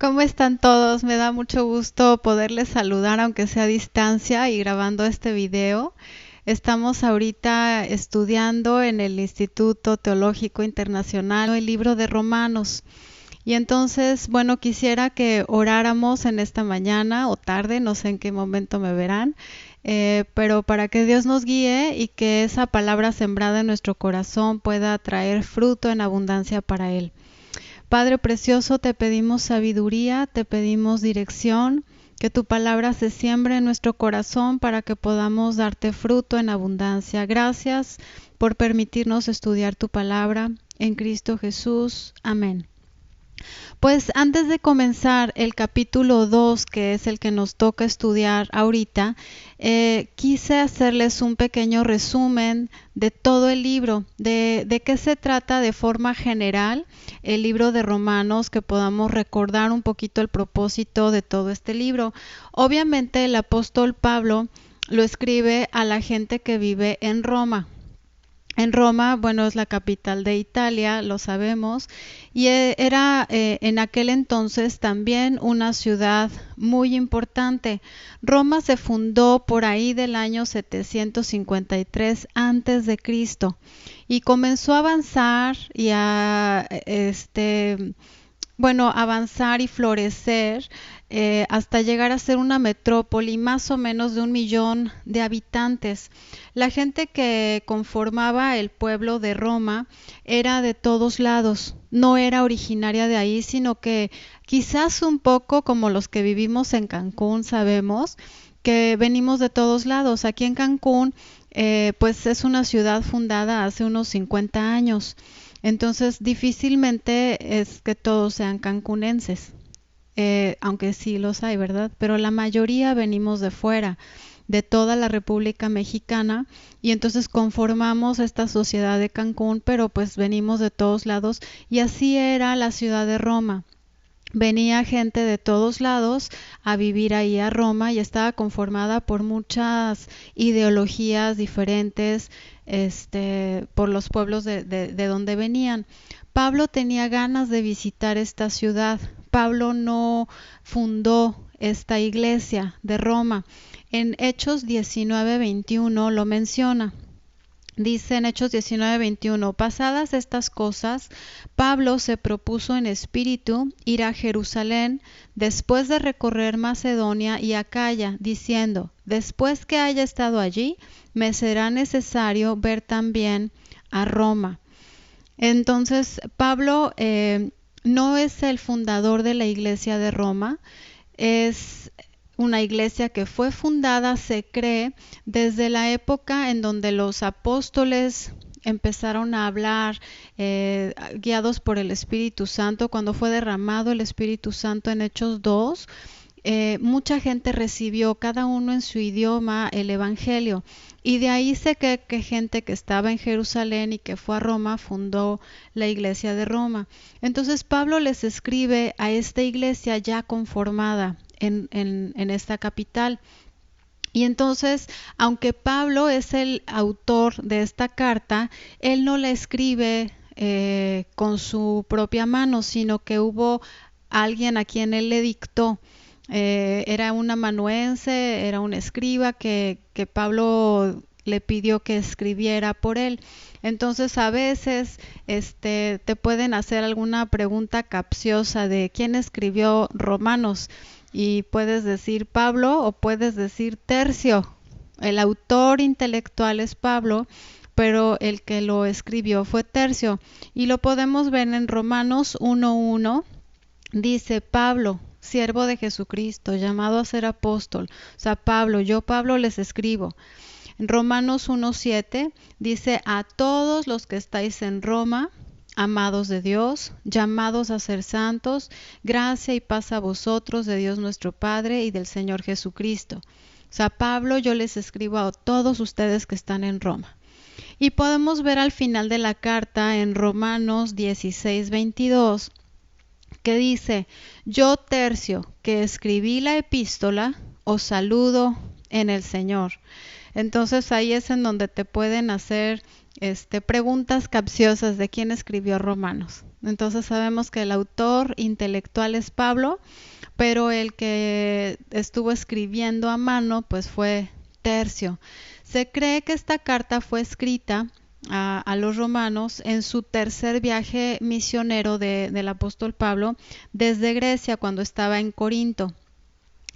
¿Cómo están todos? Me da mucho gusto poderles saludar, aunque sea a distancia y grabando este video. Estamos ahorita estudiando en el Instituto Teológico Internacional el libro de Romanos. Y entonces, bueno, quisiera que oráramos en esta mañana o tarde, no sé en qué momento me verán, pero para que Dios nos guíe y que esa palabra sembrada en nuestro corazón pueda traer fruto en abundancia para Él. Padre precioso, te pedimos sabiduría, te pedimos dirección, que tu palabra se siembre en nuestro corazón para que podamos darte fruto en abundancia. Gracias por permitirnos estudiar tu palabra. En Cristo Jesús. Amén. Pues antes de comenzar el capítulo 2, que es el que nos toca estudiar ahorita, quise hacerles un pequeño resumen de todo el libro, de qué se trata de forma general el libro de Romanos, que podamos recordar un poquito el propósito de todo este libro. Obviamente el apóstol Pablo lo escribe a la gente que vive en Roma. En Roma, bueno, es la capital de Italia, lo sabemos, y era en aquel entonces también una ciudad muy importante. Roma se fundó por ahí del año 753 antes de Cristo y comenzó a avanzar y a avanzar y florecer hasta llegar a ser una metrópoli más o menos de 1 millón de habitantes. La gente que conformaba el pueblo de Roma era de todos lados, no era originaria de ahí, sino que quizás un poco como los que vivimos en Cancún sabemos que venimos de todos lados. Aquí en Cancún, pues es una ciudad fundada hace unos 50 años. Entonces, difícilmente es que todos sean cancunenses, aunque sí los hay, ¿verdad? Pero la mayoría venimos de fuera, de toda la República Mexicana, y entonces conformamos esta sociedad de Cancún, pero pues venimos de todos lados, y así era la ciudad de Roma. Venía gente de todos lados a vivir ahí a Roma y estaba conformada por muchas ideologías diferentes, por los pueblos de donde venían. Pablo tenía ganas de visitar esta ciudad. Pablo no fundó esta iglesia de Roma. En Hechos 19:21 lo menciona. Dice en Hechos 19:21, pasadas estas cosas, Pablo se propuso en espíritu ir a Jerusalén después de recorrer Macedonia y Acaya, diciendo, después que haya estado allí, me será necesario ver también a Roma. Entonces, Pablo no es el fundador de la iglesia de Roma, es una iglesia que fue fundada, se cree, desde la época en donde los apóstoles empezaron a hablar guiados por el Espíritu Santo, cuando fue derramado el Espíritu Santo en Hechos 2. Mucha gente recibió, cada uno en su idioma, el Evangelio. Y de ahí sé que gente que estaba en Jerusalén y que fue a Roma fundó la iglesia de Roma. Entonces Pablo les escribe a esta iglesia ya conformada en esta capital. Y entonces, aunque Pablo es el autor de esta carta, él no la escribe con su propia mano, sino que hubo alguien a quien él le dictó. Era un amanuense, era un escriba que Pablo le pidió que escribiera por él. Entonces a veces te pueden hacer alguna pregunta capciosa de quién escribió Romanos y puedes decir Pablo o puedes decir Tercio. El autor intelectual es Pablo, pero el que lo escribió fue Tercio. Y lo podemos ver en Romanos 1:1. Dice Pablo, siervo de Jesucristo, llamado a ser apóstol. O sea, Pablo, yo Pablo les escribo. En Romanos 1:7 dice, a todos los que estáis en Roma, amados de Dios, llamados a ser santos, gracia y paz a vosotros de Dios nuestro Padre y del Señor Jesucristo. O sea, Pablo, yo les escribo a todos ustedes que están en Roma. Y podemos ver al final de la carta en Romanos 16:22 que dice, yo Tercio, que escribí la epístola, os saludo en el Señor. Entonces ahí es en donde te pueden hacer preguntas capciosas de quién escribió Romanos. Entonces sabemos que el autor intelectual es Pablo, pero el que estuvo escribiendo a mano pues fue Tercio. Se cree que esta carta fue escrita a los romanos en su tercer viaje misionero del apóstol Pablo desde Grecia cuando estaba en Corinto,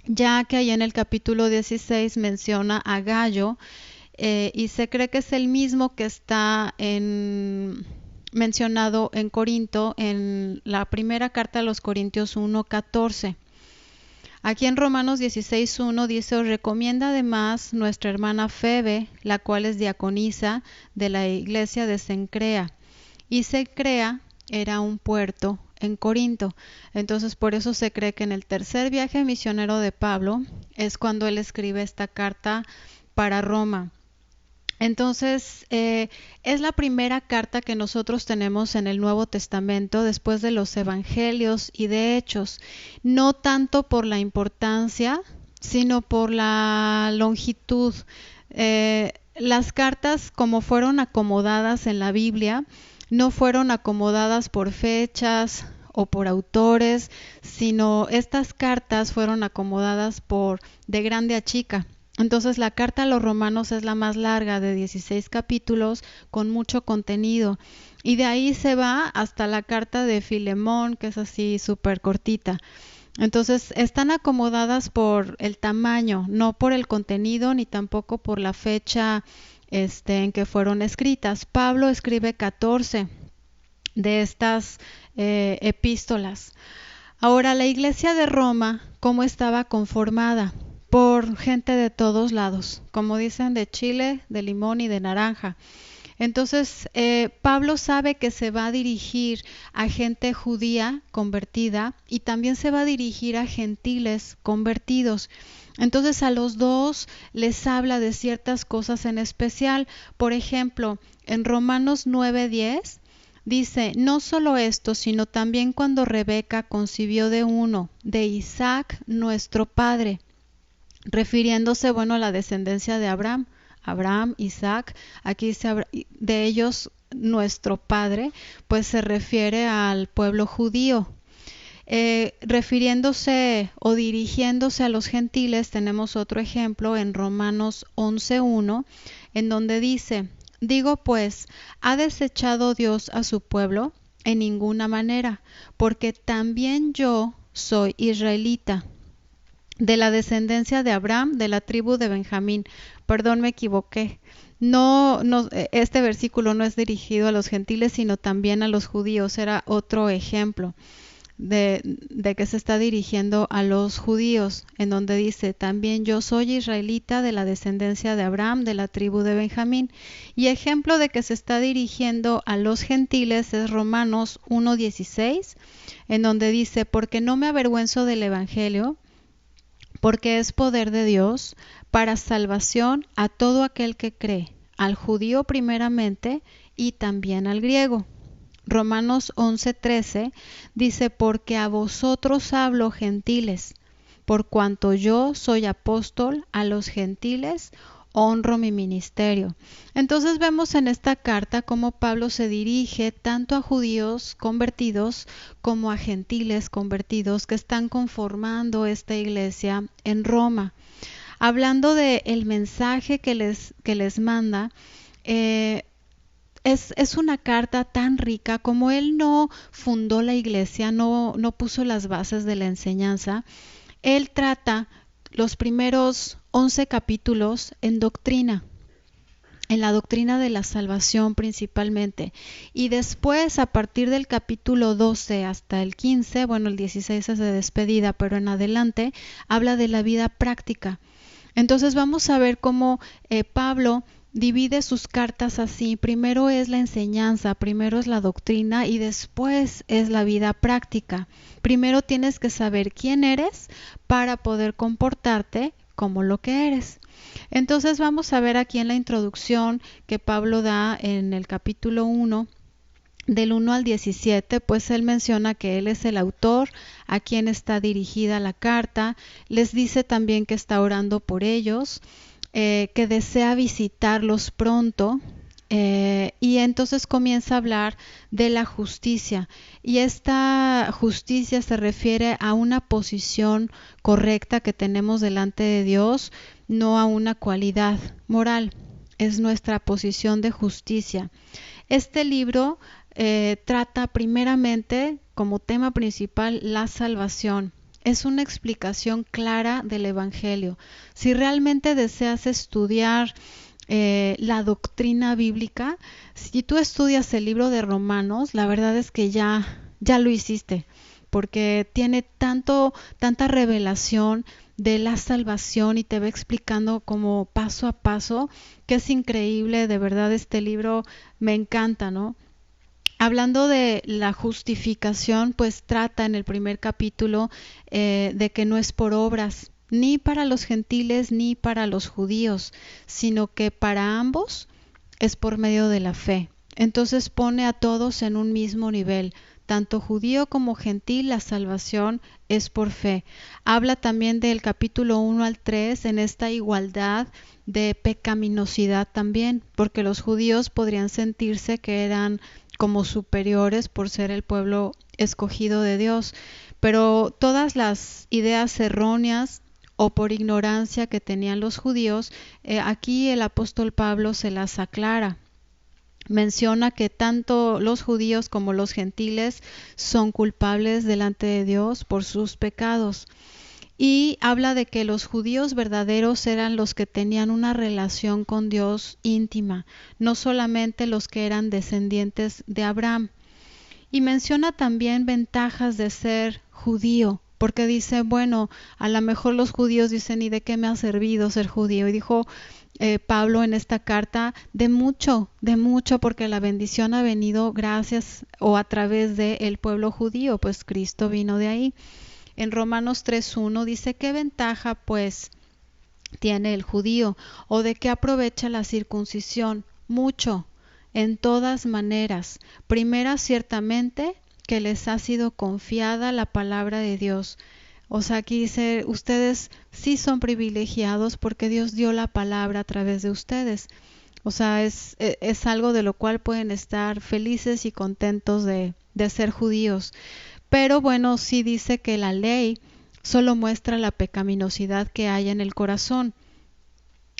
ya que ahí en el capítulo 16 menciona a Gallo, y se cree que es el mismo que está mencionado en Corinto en la primera carta a los Corintios 1:14. Aquí en Romanos 16:1 dice: os recomienda además nuestra hermana Febe, la cual es diaconisa de la iglesia de Cencrea. Y Cencrea era un puerto en Corinto. Entonces por eso se cree que en el tercer viaje misionero de Pablo es cuando él escribe esta carta para Roma. Entonces, es la primera carta que nosotros tenemos en el Nuevo Testamento después de los Evangelios y de Hechos, no tanto por la importancia, sino por la longitud. Las cartas, como fueron acomodadas en la Biblia, no fueron acomodadas por fechas o por autores, sino estas cartas fueron acomodadas por de grande a chica. Entonces la carta a los romanos es la más larga, de 16 capítulos, con mucho contenido. Y de ahí se va hasta la carta de Filemón, que es así súper cortita. Entonces están acomodadas por el tamaño, no por el contenido ni tampoco por la fecha en que fueron escritas. Pablo escribe 14 de estas epístolas. Ahora, la iglesia de Roma, ¿cómo estaba conformada? Por gente de todos lados, como dicen, de chile, de limón y de naranja. Entonces, Pablo sabe que se va a dirigir a gente judía convertida y también se va a dirigir a gentiles convertidos. Entonces, a los dos les habla de ciertas cosas en especial. Por ejemplo, en Romanos 9:10 dice: no solo esto, sino también cuando Rebeca concibió de uno, de Isaac, nuestro padre, refiriéndose, bueno, a la descendencia de Abraham, Isaac, aquí dice de ellos nuestro padre, pues se refiere al pueblo judío. Refiriéndose o dirigiéndose a los gentiles, tenemos otro ejemplo en Romanos 11:1, en donde dice: digo pues, ¿ha desechado Dios a su pueblo? En ninguna manera, porque también yo soy israelita, de la descendencia de Abraham, de la tribu de Benjamín. Perdón, me equivoqué. No, este versículo no es dirigido a los gentiles, sino también a los judíos. Era otro ejemplo de que se está dirigiendo a los judíos, en donde dice: también yo soy israelita, de la descendencia de Abraham, de la tribu de Benjamín. Y ejemplo de que se está dirigiendo a los gentiles es Romanos 1:16, en donde dice: porque no me avergüenzo del evangelio, porque es poder de Dios para salvación a todo aquel que cree, al judío primeramente y también al griego. Romanos 11:13 dice: porque a vosotros hablo, gentiles, por cuanto yo soy apóstol a los gentiles, honro mi ministerio. Entonces vemos en esta carta cómo Pablo se dirige tanto a judíos convertidos como a gentiles convertidos que están conformando esta iglesia en Roma. Hablando del mensaje que les manda, es una carta tan rica. Como él no fundó la iglesia, no puso las bases de la enseñanza, él trata los primeros 11 capítulos en doctrina, en la doctrina de la salvación principalmente, y después a partir del capítulo 12 hasta el 15, bueno, el 16 es de despedida, pero en adelante habla de la vida práctica. Entonces vamos a ver cómo Pablo divide sus cartas así: primero es la enseñanza, primero es la doctrina y después es la vida práctica. Primero tienes que saber quién eres para poder comportarte como lo que eres. Entonces vamos a ver aquí en la introducción que Pablo da en el capítulo 1, del 1 al 17, pues él menciona que él es el autor, a quien está dirigida la carta. Les dice también que está orando por ellos, que desea visitarlos pronto Y entonces comienza a hablar de la justicia. Y esta justicia se refiere a una posición correcta que tenemos delante de Dios, no a una cualidad moral. Es nuestra posición de justicia. Este libro trata primeramente como tema principal la salvación. Es una explicación clara del Evangelio. Si realmente deseas estudiar la doctrina bíblica, si tú estudias el libro de Romanos, la verdad es que ya lo hiciste, porque tiene tanta revelación de la salvación y te va explicando como paso a paso, que es increíble. De verdad, este libro me encanta, ¿no? Hablando de la justificación, pues trata en el primer capítulo de que no es por obras, ni para los gentiles ni para los judíos, sino que para ambos es por medio de la fe. Entonces pone a todos en un mismo nivel, tanto judío como gentil, la salvación es por fe. Habla también del capítulo 1 al 3 en esta igualdad de pecaminosidad también, porque los judíos podrían sentirse que eran como superiores por ser el pueblo escogido de Dios, pero todas las ideas erróneas o por ignorancia que tenían los judíos, aquí el apóstol Pablo se las aclara. Menciona que tanto los judíos como los gentiles son culpables delante de Dios por sus pecados. Y habla de que los judíos verdaderos eran los que tenían una relación con Dios íntima, no solamente los que eran descendientes de Abraham. Y menciona también ventajas de ser judío, porque dice, bueno, a lo mejor los judíos dicen, ¿y de qué me ha servido ser judío? Y dijo Pablo en esta carta, de mucho, porque la bendición ha venido gracias o a través del pueblo judío, pues Cristo vino de ahí. En Romanos 3:1 dice, ¿qué ventaja pues tiene el judío? ¿O de qué aprovecha la circuncisión? Mucho, en todas maneras. Primera, ciertamente, que les ha sido confiada la palabra de Dios. O sea, aquí dice, ustedes sí son privilegiados porque Dios dio la palabra a través de ustedes. O sea, es algo de lo cual pueden estar felices y contentos de ser judíos. Pero bueno, sí dice que la ley solo muestra la pecaminosidad que hay en el corazón.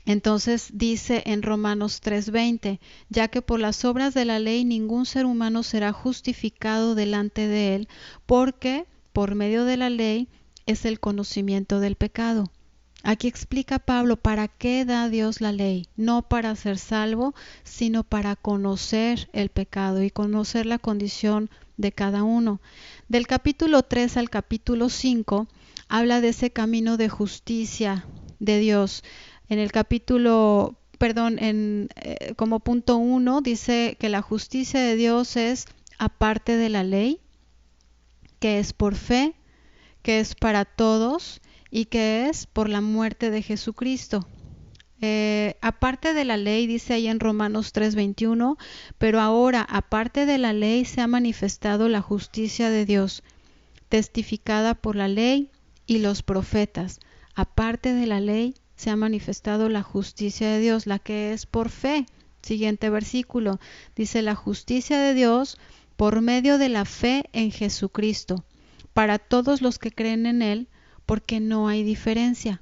Entonces dice en Romanos 3:20, ya que por las obras de la ley ningún ser humano será justificado delante de él, porque por medio de la ley es el conocimiento del pecado. Aquí explica Pablo para qué da Dios la ley, no para ser salvo, sino para conocer el pecado y conocer la condición de cada uno. Del capítulo 3 al capítulo 5 habla de ese camino de justicia de Dios. En el capítulo, como punto 1 dice que la justicia de Dios es aparte de la ley, que es por fe, que es para todos y que es por la muerte de Jesucristo. Aparte de la ley, dice ahí en Romanos 3:21, pero ahora, aparte de la ley, se ha manifestado la justicia de Dios, testificada por la ley y los profetas. Aparte de la ley, se ha manifestado la justicia de Dios, la que es por fe. Siguiente versículo, dice la justicia de Dios por medio de la fe en Jesucristo, para todos los que creen en Él, porque no hay diferencia.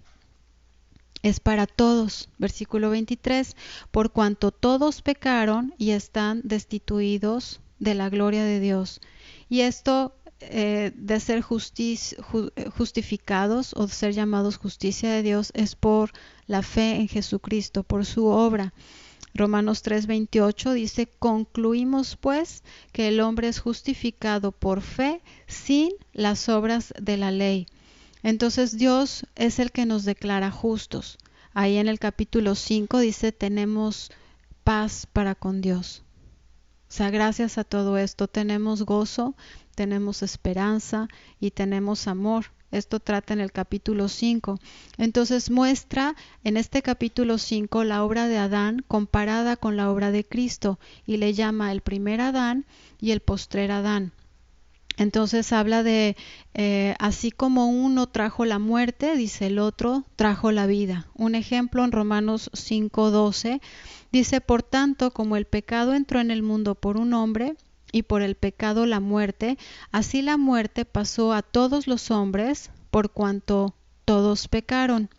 Es para todos. Versículo 23, por cuanto todos pecaron y están destituidos de la gloria de Dios. Y esto de ser justificados o de ser llamados justicia de Dios es por la fe en Jesucristo, por su obra. Romanos 3:28 dice, concluimos pues que el hombre es justificado por fe sin las obras de la ley. Entonces Dios es el que nos declara justos. Ahí en el capítulo 5 dice, tenemos paz para con Dios. O sea, gracias a todo esto tenemos gozo, tenemos esperanza y tenemos amor. Esto trata en el capítulo 5. Entonces muestra en este capítulo 5 la obra de Adán comparada con la obra de Cristo y le llama el primer Adán y el postrer Adán. Entonces habla de, así como uno trajo la muerte, dice el otro, trajo la vida. Un ejemplo en Romanos 5:12 dice, por tanto, como el pecado entró en el mundo por un hombre, y por el pecado la muerte, así la muerte pasó a todos los hombres, por cuanto todos pecaron.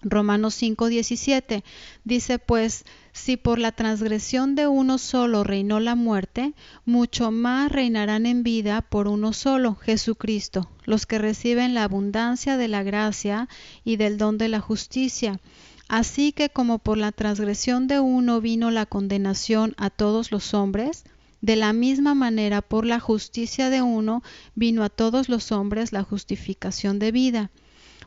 Romanos 5:17 dice, pues, si por la transgresión de uno solo reinó la muerte, mucho más reinarán en vida por uno solo, Jesucristo, los que reciben la abundancia de la gracia y del don de la justicia. Así que como por la transgresión de uno vino la condenación a todos los hombres, de la misma manera por la justicia de uno vino a todos los hombres la justificación de vida.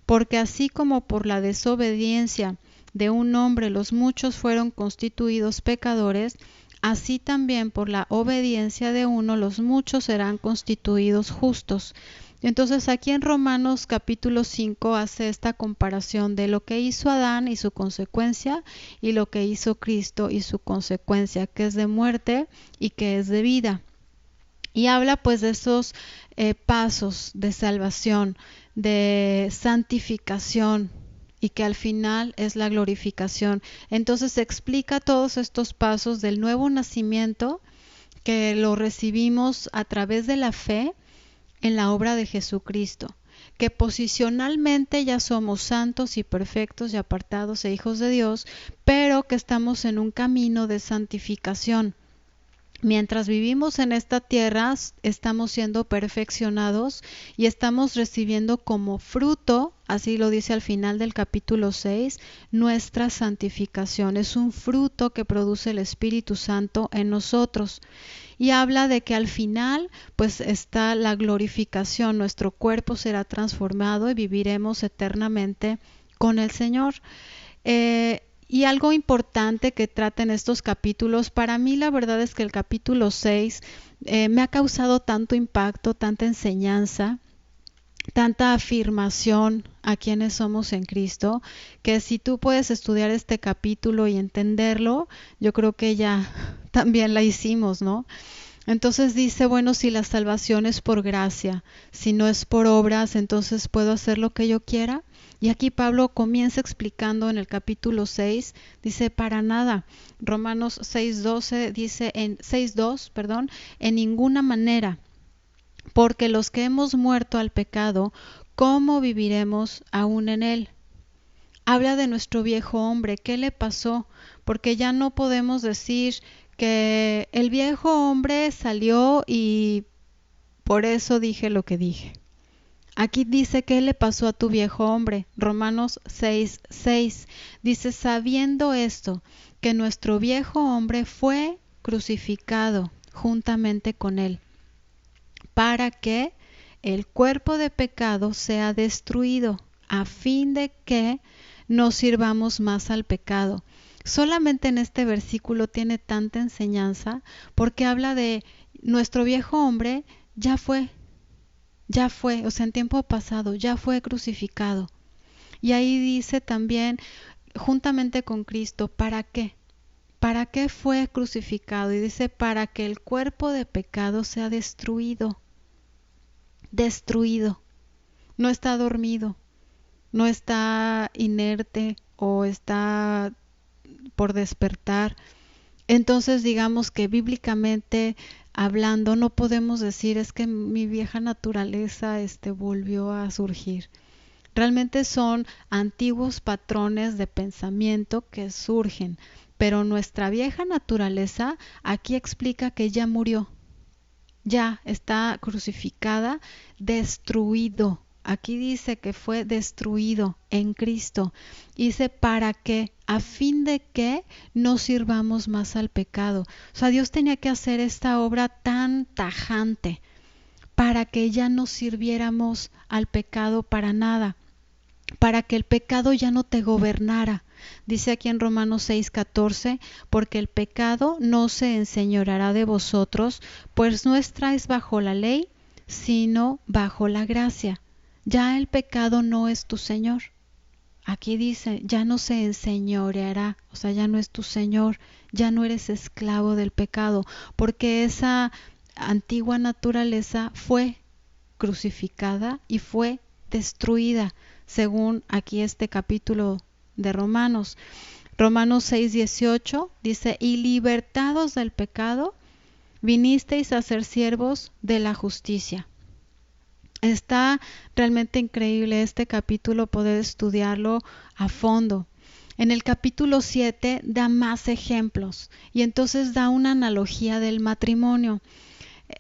Porque así como por la desobediencia de un hombre los muchos fueron constituidos pecadores, así también por la obediencia de uno los muchos serán constituidos justos. Entonces aquí en Romanos capítulo 5 hace esta comparación de lo que hizo Adán y su consecuencia y lo que hizo Cristo y su consecuencia, que es de muerte y que es de vida. Y habla pues de esos pasos de salvación, de santificación y que al final es la glorificación. Entonces explica todos estos pasos del nuevo nacimiento que lo recibimos a través de la fe en la obra de Jesucristo, que posicionalmente ya somos santos y perfectos y apartados e hijos de Dios, pero que estamos en un camino de santificación. Mientras vivimos en esta tierra, estamos siendo perfeccionados y estamos recibiendo como fruto, así lo dice al final del capítulo 6, nuestra santificación. Es un fruto que produce el Espíritu Santo en nosotros. Y habla de que al final, pues está la glorificación. Nuestro cuerpo será transformado y viviremos eternamente con el Señor. Y algo importante que trata en estos capítulos, para mí la verdad es que el capítulo 6 me ha causado tanto impacto, tanta enseñanza, tanta afirmación a quienes somos en Cristo, que si tú puedes estudiar este capítulo y entenderlo, yo creo que ya también la hicimos, ¿no? Entonces dice, bueno, si la salvación es por gracia, si no es por obras, entonces puedo hacer lo que yo quiera. Y aquí Pablo comienza explicando en el capítulo 6, dice, para nada. Romanos 6:12 dice, en 6:2, perdón, en ninguna manera, porque los que hemos muerto al pecado, ¿cómo viviremos aún en él? Habla de nuestro viejo hombre, ¿qué le pasó? Porque ya no podemos decir que el viejo hombre salió y por eso dije lo que dije. Aquí dice qué le pasó a tu viejo hombre. Romanos 6:6 dice, sabiendo esto, que nuestro viejo hombre fue crucificado juntamente con él, para que el cuerpo de pecado sea destruido, a fin de que no sirvamos más al pecado. Solamente en este versículo tiene tanta enseñanza porque habla de nuestro viejo hombre ya fue, o sea, en tiempo pasado, ya fue crucificado. Y ahí dice también, juntamente con Cristo, ¿para qué? ¿Para qué fue crucificado? Y dice, para que el cuerpo de pecado sea destruido. Destruido. No está dormido, no está inerte o está por despertar. Entonces digamos que bíblicamente hablando no podemos decir es que mi vieja naturaleza volvió a surgir. Realmente son antiguos patrones de pensamiento que surgen, pero nuestra vieja naturaleza aquí explica que ya murió, ya está crucificada, destruido. Aquí dice que fue destruido en Cristo. Dice para que, a fin de que no sirvamos más al pecado. O sea, Dios tenía que hacer esta obra tan tajante para que ya no sirviéramos al pecado para nada, para que el pecado ya no te gobernara. Dice aquí en Romanos 6:14, porque el pecado no se enseñoreará de vosotros, pues no estáis bajo la ley, sino bajo la gracia. Ya el pecado no es tu Señor. Aquí dice, ya no se enseñoreará, o sea, ya no es tu Señor, ya no eres esclavo del pecado, porque esa antigua naturaleza fue crucificada y fue destruida, según aquí este capítulo de Romanos. Romanos 6:18 dice, y libertados del pecado, vinisteis a ser siervos de la justicia. Está realmente increíble este capítulo, poder estudiarlo a fondo. En el capítulo 7 da más ejemplos y entonces da una analogía del matrimonio.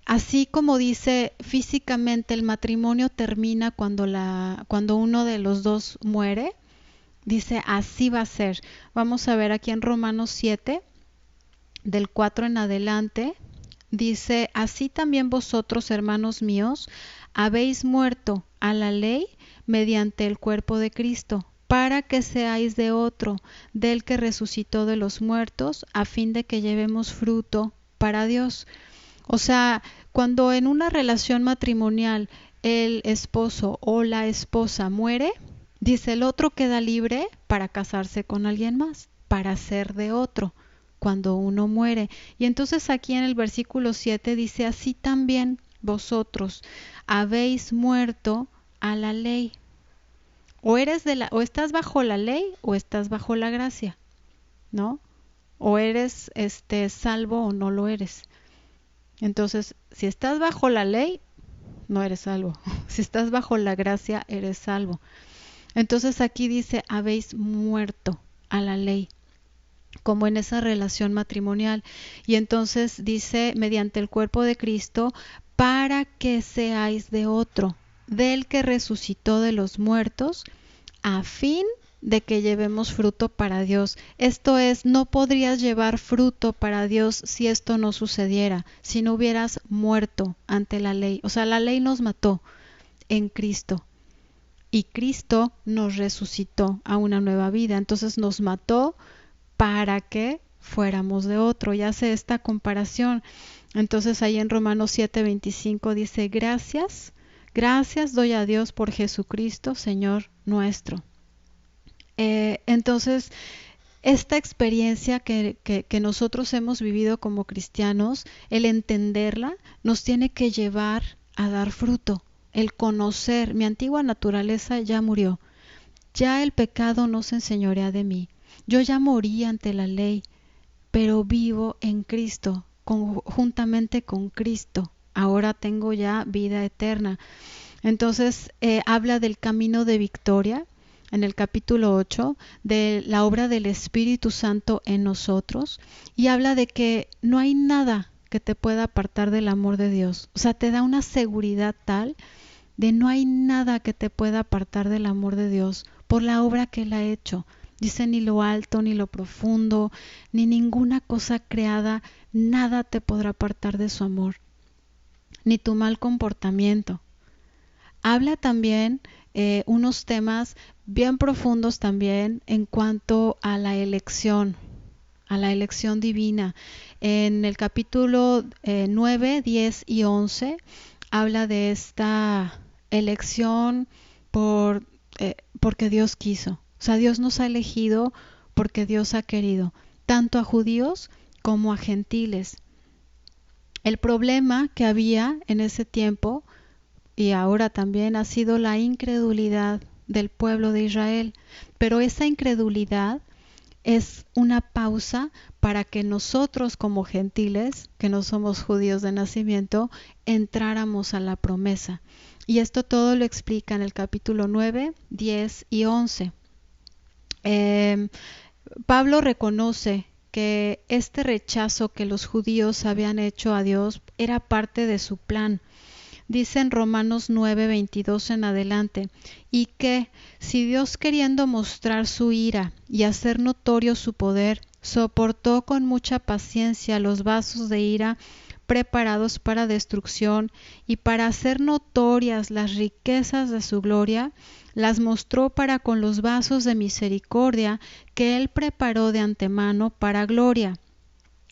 Así como dice físicamente el matrimonio termina cuando uno de los dos muere, dice así va a ser. Vamos a ver aquí en Romanos 7, del 4 en adelante, dice, así también vosotros, hermanos míos, habéis muerto a la ley mediante el cuerpo de Cristo, para que seáis de otro, del que resucitó de los muertos, a fin de que llevemos fruto para Dios. O sea, cuando en una relación matrimonial el esposo o la esposa muere, dice el otro queda libre para casarse con alguien más, para ser de otro cuando uno muere. Y entonces aquí en el versículo 7 dice, así también vosotros habéis muerto a la ley. O estás bajo la ley o estás bajo la gracia, ¿no? O eres salvo o no lo eres. Entonces, si estás bajo la ley, no eres salvo. Si estás bajo la gracia, eres salvo. Entonces aquí dice, habéis muerto a la ley, como en esa relación matrimonial. Y entonces dice, mediante el cuerpo de Cristo, para que seáis de otro, del que resucitó de los muertos, a fin de que llevemos fruto para Dios. Esto es, no podrías llevar fruto para Dios si esto no sucediera, si no hubieras muerto ante la ley. O sea, la ley nos mató en Cristo y Cristo nos resucitó a una nueva vida. Entonces nos mató para que fuéramos de otro. Y hace esta comparación. Entonces ahí en Romanos 7:25 dice, gracias doy a Dios por Jesucristo, Señor nuestro. Entonces, esta experiencia que nosotros hemos vivido como cristianos, el entenderla, nos tiene que llevar a dar fruto. El conocer, mi antigua naturaleza ya murió. Ya el pecado no se enseñorea de mí. Yo ya morí ante la ley, pero vivo en Cristo, juntamente con Cristo. Ahora tengo ya vida eterna. Entonces habla del camino de victoria en el capítulo 8, de la obra del Espíritu Santo en nosotros, y habla de que no hay nada que te pueda apartar del amor de Dios. O sea, te da una seguridad tal de no hay nada que te pueda apartar del amor de Dios por la obra que Él ha hecho. Dice, ni lo alto, ni lo profundo, ni ninguna cosa creada, nada te podrá apartar de su amor, ni tu mal comportamiento. Habla también unos temas bien profundos también en cuanto a la elección divina. En el capítulo 9, 10 y 11 habla de esta elección porque Dios quiso. O sea, Dios nos ha elegido porque Dios ha querido, tanto a judíos como a gentiles. El problema que había en ese tiempo y ahora también ha sido la incredulidad del pueblo de Israel. Pero esa incredulidad es una pausa para que nosotros como gentiles, que no somos judíos de nacimiento, entráramos a la promesa. Y esto todo lo explica en el capítulo 9, 10 y 11. Pablo reconoce que este rechazo que los judíos habían hecho a Dios era parte de su plan. Dice en Romanos 9:22 en adelante, y que si Dios, queriendo mostrar su ira y hacer notorio su poder, soportó con mucha paciencia los vasos de ira preparados para destrucción, y para hacer notorias las riquezas de su gloria, las mostró para con los vasos de misericordia que Él preparó de antemano para gloria,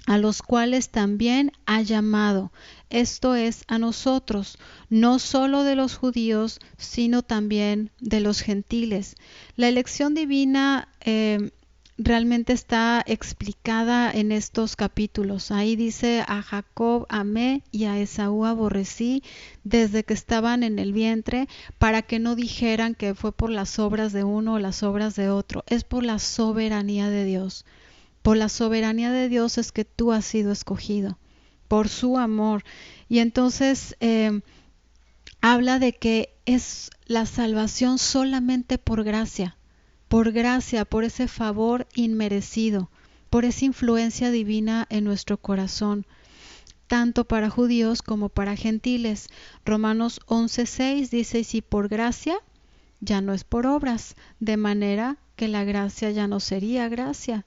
a los cuales también ha llamado, esto es, a nosotros, no solo de los judíos, sino también de los gentiles. La elección divina realmente está explicada en estos capítulos. Ahí dice: a Jacob amé y a Esaú aborrecí desde que estaban en el vientre, para que no dijeran que fue por las obras de uno o las obras de otro. Es por la soberanía de Dios. Por la soberanía de Dios es que tú has sido escogido, por su amor. Y entonces habla de que es la salvación solamente por gracia, por ese favor inmerecido, por esa influencia divina en nuestro corazón, tanto para judíos como para gentiles. Romanos 11:6 dice: y si por gracia, ya no es por obras, de manera que la gracia ya no sería gracia.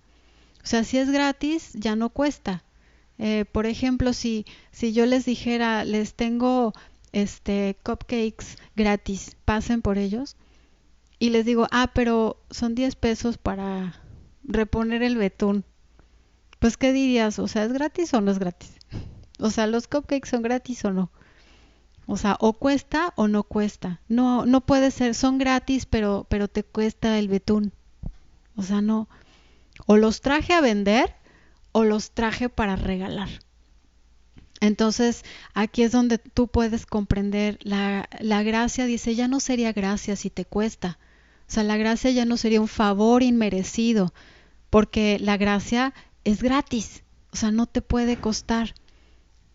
O sea, si es gratis, ya no cuesta. Por ejemplo, si yo les dijera: les tengo cupcakes gratis, pasen por ellos, y les digo: pero son 10 pesos para reponer el betún. Pues, ¿qué dirías? O sea, ¿es gratis o no es gratis? O sea, ¿los cupcakes son gratis o no? O sea, o cuesta o no cuesta. No, no puede ser, son gratis, pero te cuesta el betún. O sea, no. O los traje a vender o los traje para regalar. Entonces, aquí es donde tú puedes comprender la gracia. Dice: ya no sería gracia si te cuesta. O sea, la gracia ya no sería un favor inmerecido, porque la gracia es gratis. O sea, no te puede costar.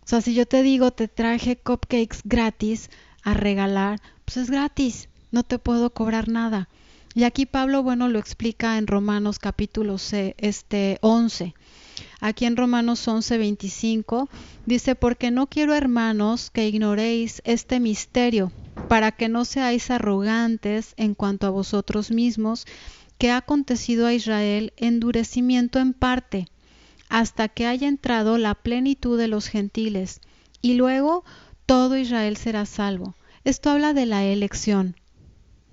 O sea, si yo te digo: te traje cupcakes gratis a regalar, pues es gratis. No te puedo cobrar nada. Y aquí Pablo, bueno, lo explica en Romanos capítulo 11. Aquí en Romanos 11:25 dice: porque no quiero, hermanos, que ignoréis este misterio, para que no seáis arrogantes en cuanto a vosotros mismos, que ha acontecido a Israel endurecimiento en parte, hasta que haya entrado la plenitud de los gentiles, y luego todo Israel será salvo. Esto habla de la elección.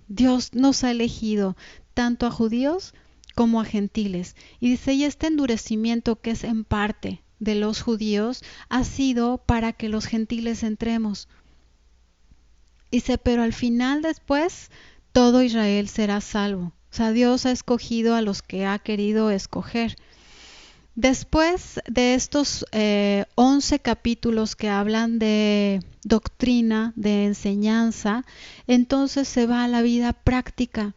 Dios nos ha elegido tanto a judíos como a gentiles. Y dice: y este endurecimiento que es en parte de los judíos ha sido para que los gentiles entremos. Dice: pero al final, después, todo Israel será salvo. O sea, Dios ha escogido a los que ha querido escoger. Después de estos 11 capítulos que hablan de doctrina, de enseñanza, entonces se va a la vida práctica.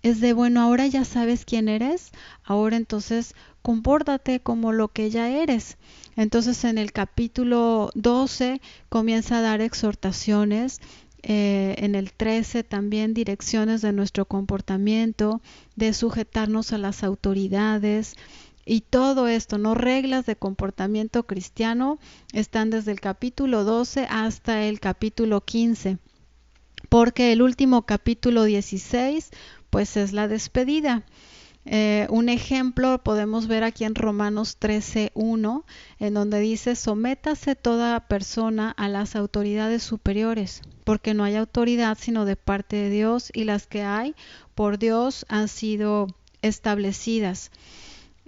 Es de: bueno, ahora ya sabes quién eres, ahora entonces compórtate como lo que ya eres. Entonces en el capítulo 12 comienza a dar exhortaciones, en el 13 también direcciones de nuestro comportamiento, de sujetarnos a las autoridades. Y todo esto, ¿no? Reglas de comportamiento cristiano, están desde el capítulo 12 hasta el capítulo 15. Porque el último capítulo 16, pues es la despedida. Un ejemplo podemos ver aquí en Romanos 13:1, en donde dice: sométase toda persona a las autoridades superiores, porque no hay autoridad sino de parte de Dios, y las que hay por Dios han sido establecidas.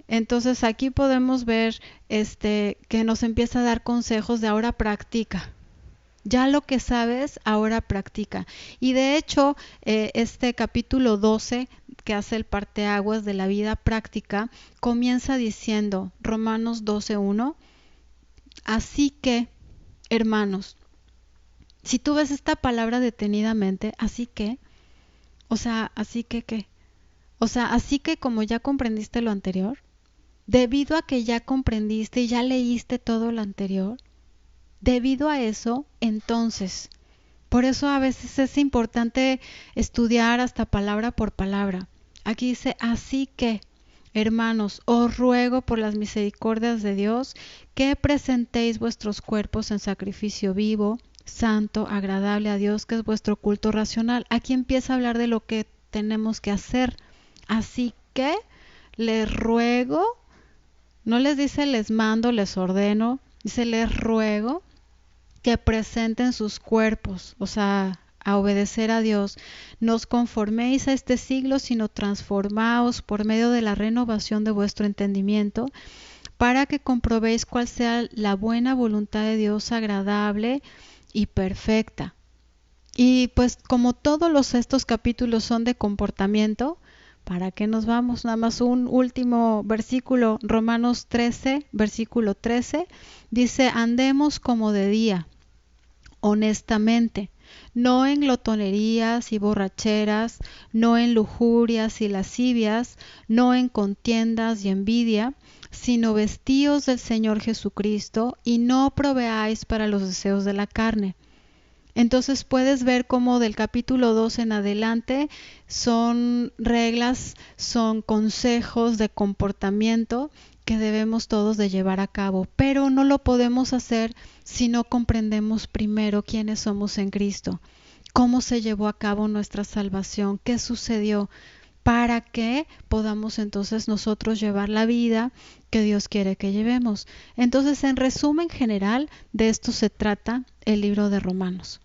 Entonces aquí podemos ver que nos empieza a dar consejos de: ahora practica. Ya lo que sabes, ahora practica. Y de hecho, este capítulo 12, que hace el parteaguas de la vida práctica, comienza diciendo, Romanos 12:1: así que, hermanos, si tú ves esta palabra detenidamente, así que, o sea, así que, ¿qué? O sea, así que, como ya comprendiste lo anterior, debido a que ya comprendiste y ya leíste todo lo anterior, debido a eso, entonces, por eso a veces es importante estudiar hasta palabra por palabra. Aquí dice: así que, hermanos, os ruego por las misericordias de Dios que presentéis vuestros cuerpos en sacrificio vivo, santo, agradable a Dios, que es vuestro culto racional. Aquí empieza a hablar de lo que tenemos que hacer. Así que les ruego, no les dice les mando, les ordeno, dice les ruego que presenten sus cuerpos, o sea, a obedecer a Dios. No os conforméis a este siglo, sino transformaos por medio de la renovación de vuestro entendimiento, para que comprobéis cuál sea la buena voluntad de Dios, agradable y perfecta. Y pues como todos estos capítulos son de comportamiento, ¿Para qué nos vamos? Nada más un último versículo, Romanos 13, versículo 13, dice, andemos como de día, honestamente, no en glotonerías y borracheras, no en lujurias y lascivias, no en contiendas y envidia, sino vestíos del Señor Jesucristo y no proveáis para los deseos de la carne. Entonces puedes ver cómo del capítulo 2 en adelante son reglas, son consejos de comportamiento que debemos todos de llevar a cabo, pero no lo podemos hacer si no comprendemos primero quiénes somos en Cristo, cómo se llevó a cabo nuestra salvación, qué sucedió, para que podamos entonces nosotros llevar la vida que Dios quiere que llevemos. Entonces, en resumen general, de esto se trata el libro de Romanos.